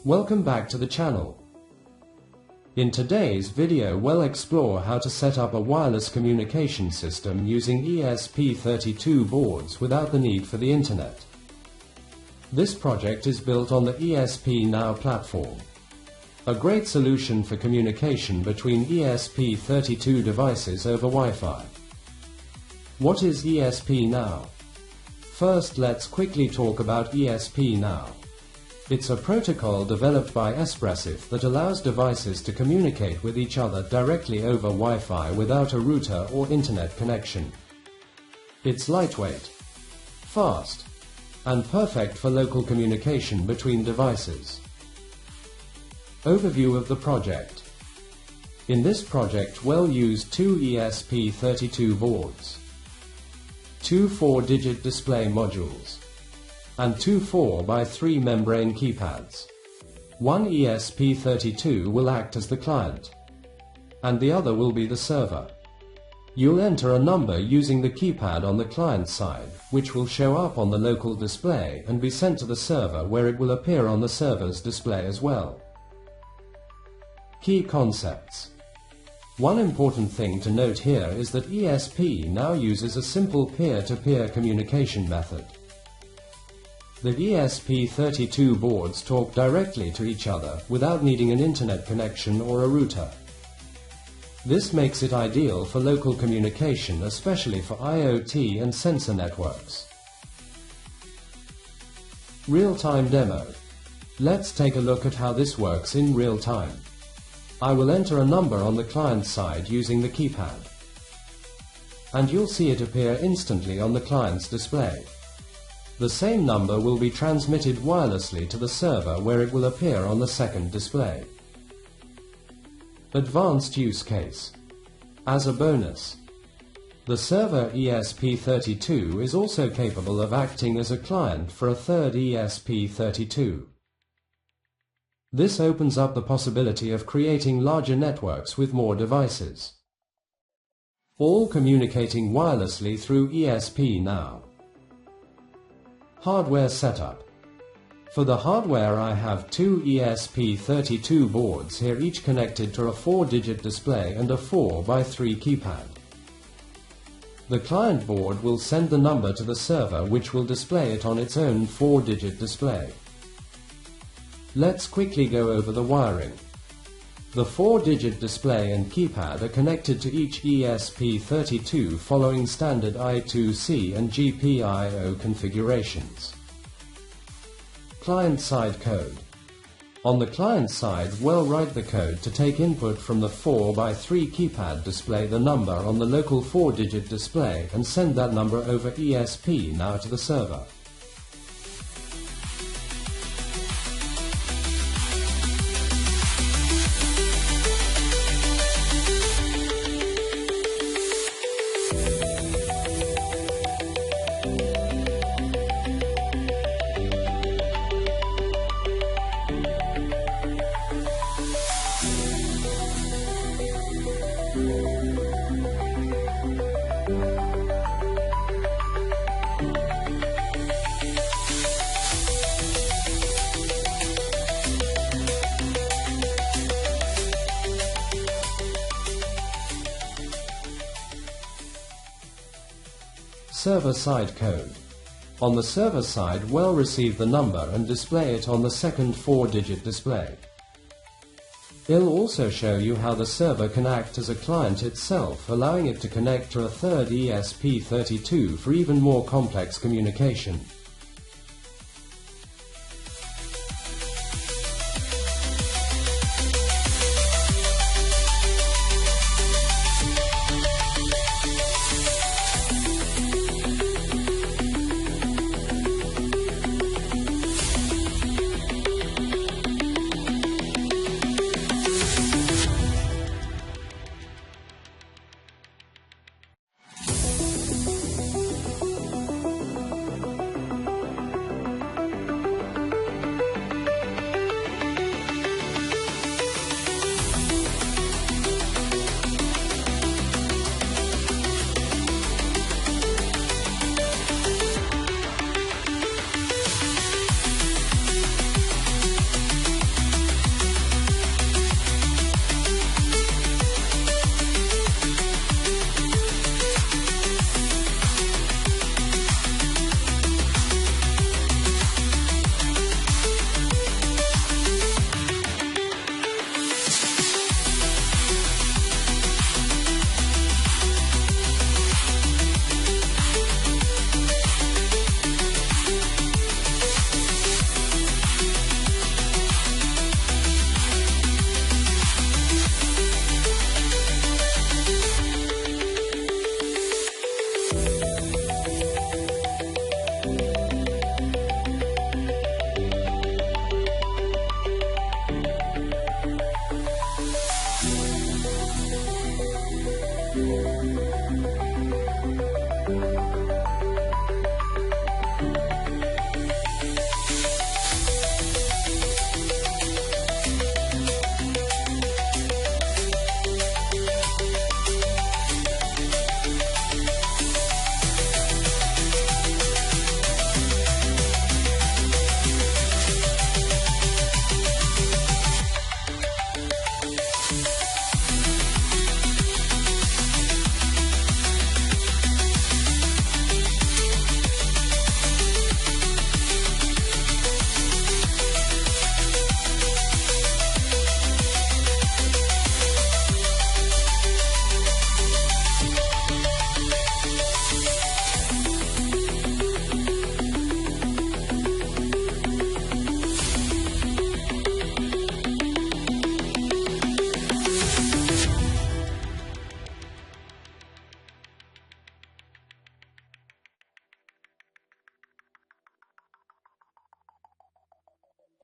Welcome back to the channel. In today's video we'll explore how to set up a wireless communication system using ESP32 boards without the need for the internet. This project is built on the ESP-NOW platform, a great solution for communication between ESP32 devices over Wi-Fi. What is ESP-NOW? First, let's quickly talk about ESP-NOW. It's a protocol developed by Espressif that allows devices to communicate with each other directly over Wi-Fi without a router or internet connection. It's lightweight, fast, and perfect for local communication between devices. Overview of the project. In this project we'll use two ESP32 boards, two 4-digit display modules, and two 4x3 membrane keypads. One ESP32 will act as the client, and the other will be the server. You'll enter a number using the keypad on the client side, which will show up on the local display and be sent to the server, where it will appear on the server's display as well. Key concepts. One important thing to note here is that ESP-NOW uses a simple peer-to-peer communication method. The ESP32 boards talk directly to each other without needing an internet connection or a router. This makes it ideal for local communication, especially for IoT and sensor networks. Real-time demo. Let's take a look at how this works in real time. I will enter a number on the client side using the keypad, and you'll see it appear instantly on the client's display. The same number will be transmitted wirelessly to the server, where it will appear on the second display. Advanced use case. As a bonus, the server ESP32 is also capable of acting as a client for a third ESP32. This opens up the possibility of creating larger networks with more devices, all communicating wirelessly through ESP-NOW. Hardware setup. For the hardware I have two ESP32 boards here, each connected to a 4-digit display and a 4x3 keypad. The client board will send the number to the server, which will display it on its own 4-digit display. Let's quickly go over the wiring. The 4-digit display and keypad are connected to each ESP32 following standard I2C and GPIO configurations. Client-side code. On the client side, we'll write the code to take input from the 4x3 keypad, display the number on the local 4-digit display, and send that number over ESP-NOW to the server. Server-side code. On the server side, we'll receive the number and display it on the second 4-digit display. It'll also show you how the server can act as a client itself, allowing it to connect to a third ESP32 for even more complex communication.